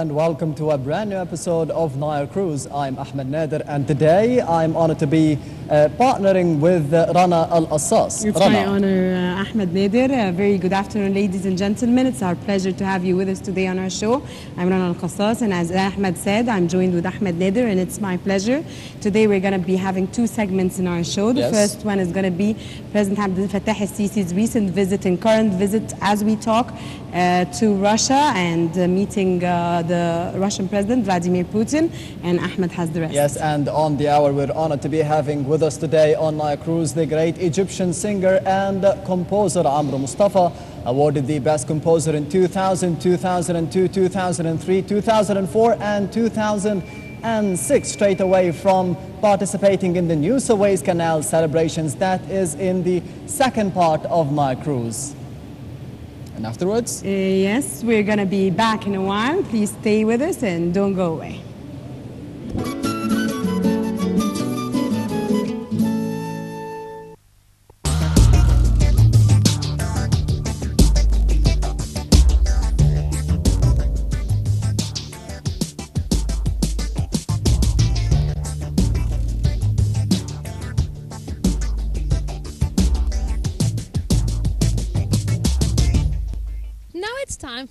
and welcome to a brand new episode of Nile Cruise. I'm Ahmed Nader, and today I'm honored to be partnering with Rana Al-Assas. It's my honor, Ahmed Nader. Very good afternoon, ladies and gentlemen. It's our pleasure to have you with us today on our show. I'm Rana Al-Assas, and as Ahmed said, I'm joined with Ahmed Nader, and it's my pleasure. Today we're going to be having two segments in our show. The first one is going to be President Abdel Fattah el-Sisi's recent visit and current visit as we talk to Russia and meeting the Russian President Vladimir Putin, and Ahmed has the rest. Yes, and on the hour we're honored to be having with us today on Nile Cruise the great Egyptian singer and composer Amr Mustafa, awarded the Best Composer in 2000, 2002, 2003, 2004 and 2006, straight away from participating in the New Suez Canal celebrations that is in the second part of Nile Cruise. And afterwards? Yes, we're going to be back in a while. Please stay with us and don't go away.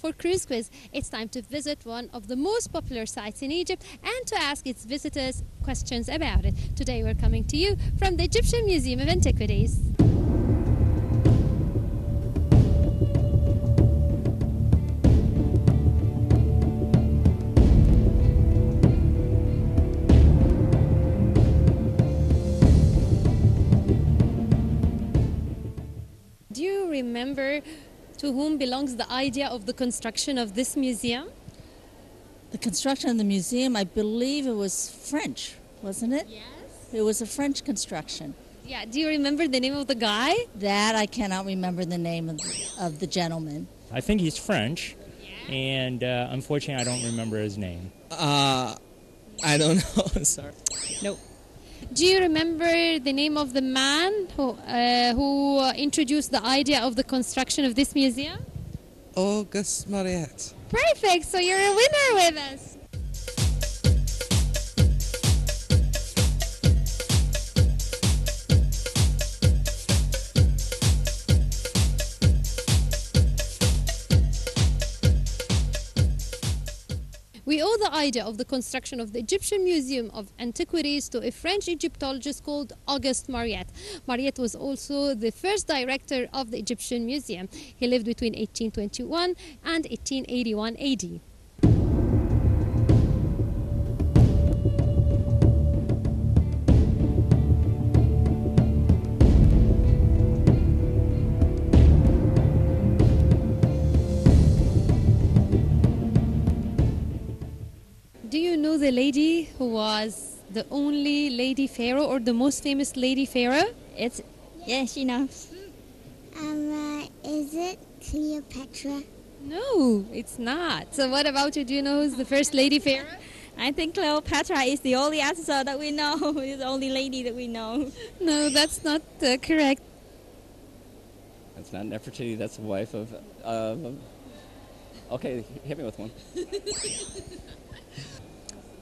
For Cruise Quiz. It's time to visit one of the most popular sites in Egypt and to ask its visitors questions about it. Today we're coming to you from the Egyptian Museum of Antiquities. Do you remember to whom belongs the idea of the construction of this museum? The construction of the museum, I believe it was French, wasn't it? Yes. It was a French construction. Yeah, do you remember the name of the guy? That I cannot remember the name of the gentleman. I think he's French, and unfortunately I don't remember his name. I don't know, sorry. No. Do you remember the name of the man who introduced the idea of the construction of this museum? August Mariette. Perfect, so you're a winner with us. We owe the idea of the construction of the Egyptian Museum of Antiquities to a French Egyptologist called Auguste Mariette. Mariette was also the first director of the Egyptian Museum. He lived between 1821 and 1881 AD. Do you know the lady who was the only lady pharaoh or the most famous lady pharaoh? Yeah, she knows. Is it Cleopatra? No, it's not. So what about you? Do you know who's the first lady pharaoh? I think Cleopatra is the only answer that we know. Is the only lady that we know. No, that's not correct. That's not Nefertiti. That's the wife of. Okay, hit me with one.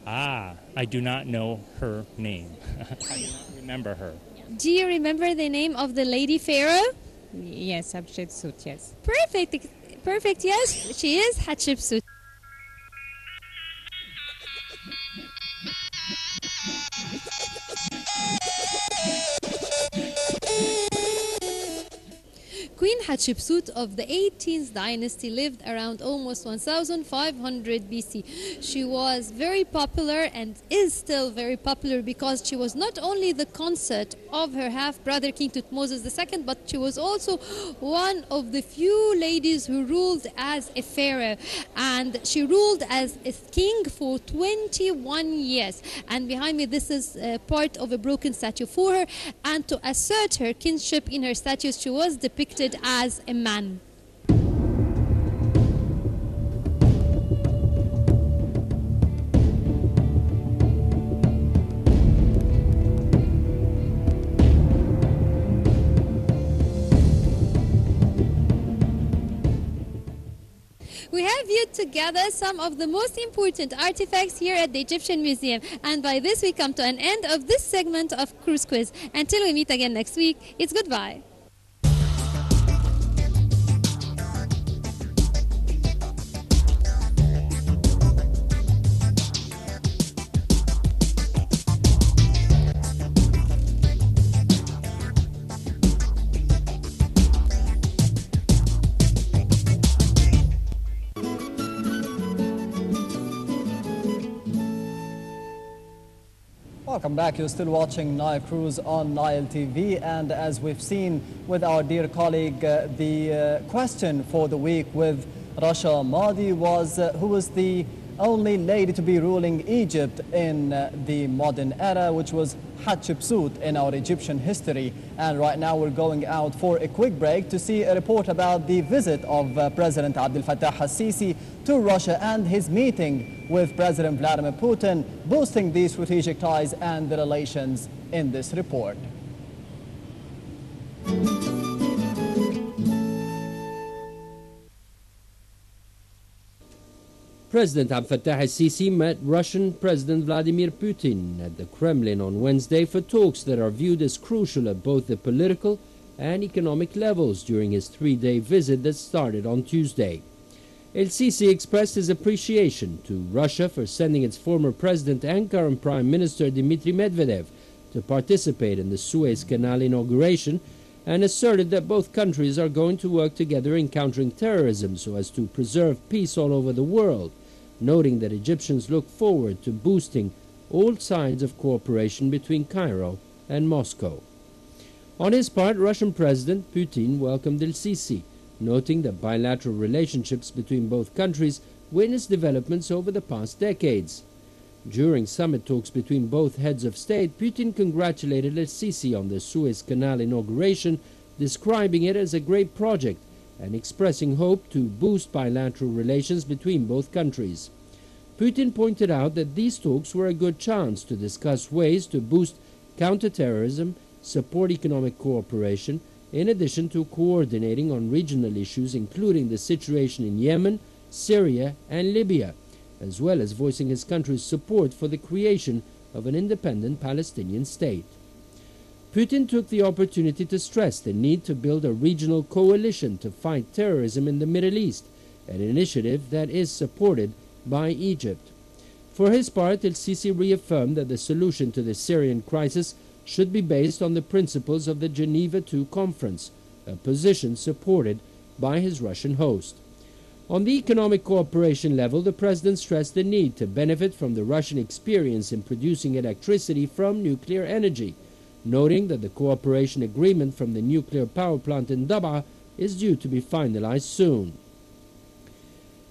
I do not know her name. I do not remember her. Do you remember the name of the lady pharaoh? Yes, Hatshepsut, yes. Perfect, yes. She is Hatshepsut. Queen Hatshepsut of the 18th dynasty lived around almost 1500 BC. She was very popular and is still very popular because she was not only the consort of her half-brother King Thutmose II, but she was also one of the few ladies who ruled as a pharaoh. And she ruled as a king for 21 years. And behind me, this is part of a broken statue for her. And to assert her kinship in her statues, she was depicted as a man. We have reviewed together some of the most important artifacts here at the Egyptian Museum. And by this we come to an end of this segment of Cruise Quiz. Until we meet again next week, it's goodbye. Welcome back. You're still watching Nile Cruise on Nile TV, and as we've seen with our dear colleague, the question for the week with Rasha Mahdi was who was the only lady to be ruling Egypt in the modern era, which was Hatshepsut in our Egyptian history. And right now we're going out for a quick break to see a report about the visit of President Abdel Fattah al-Sisi to Russia and his meeting with President Vladimir Putin, boosting the strategic ties and the relations in this report. President Abdel Fattah al-Sisi met Russian President Vladimir Putin at the Kremlin on Wednesday for talks that are viewed as crucial at both the political and economic levels during his three-day visit that started on Tuesday. El-Sisi expressed his appreciation to Russia for sending its former president and current Prime Minister Dmitry Medvedev to participate in the Suez Canal inauguration, and asserted that both countries are going to work together in countering terrorism so as to preserve peace all over the world, noting that Egyptians look forward to boosting all sides of cooperation between Cairo and Moscow. On his part, Russian President Putin welcomed El-Sisi, noting that bilateral relationships between both countries witnessed developments over the past decades. During summit talks between both heads of state, Putin congratulated El-Sisi on the Suez Canal inauguration, describing it as a great project and expressing hope to boost bilateral relations between both countries. Putin pointed out that these talks were a good chance to discuss ways to boost counterterrorism, support economic cooperation, in addition to coordinating on regional issues including the situation in Yemen, Syria and Libya, as well as voicing his country's support for the creation of an independent Palestinian state. Putin took the opportunity to stress the need to build a regional coalition to fight terrorism in the Middle East, an initiative that is supported by Egypt. For his part, El-Sisi reaffirmed that the solution to the Syrian crisis should be based on the principles of the Geneva II Conference, a position supported by his Russian host. On the economic cooperation level, the president stressed the need to benefit from the Russian experience in producing electricity from nuclear energy, noting that the cooperation agreement from the nuclear power plant in Dab'a is due to be finalized soon.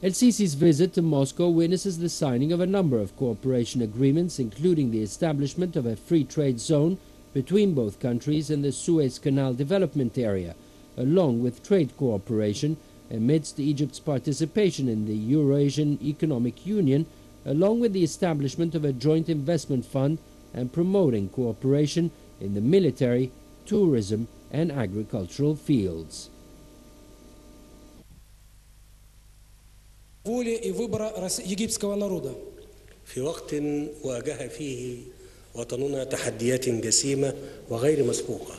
El-Sisi's visit to Moscow witnesses the signing of a number of cooperation agreements, including the establishment of a free trade zone between both countries in the Suez Canal development area, along with trade cooperation amidst Egypt's participation in the Eurasian Economic Union, along with the establishment of a joint investment fund and promoting cooperation in the military, tourism and agricultural fields. воли и выбора египетского народа. في وقت واجه فيه وطننا تحديات جسيمة وغير مسبوقة.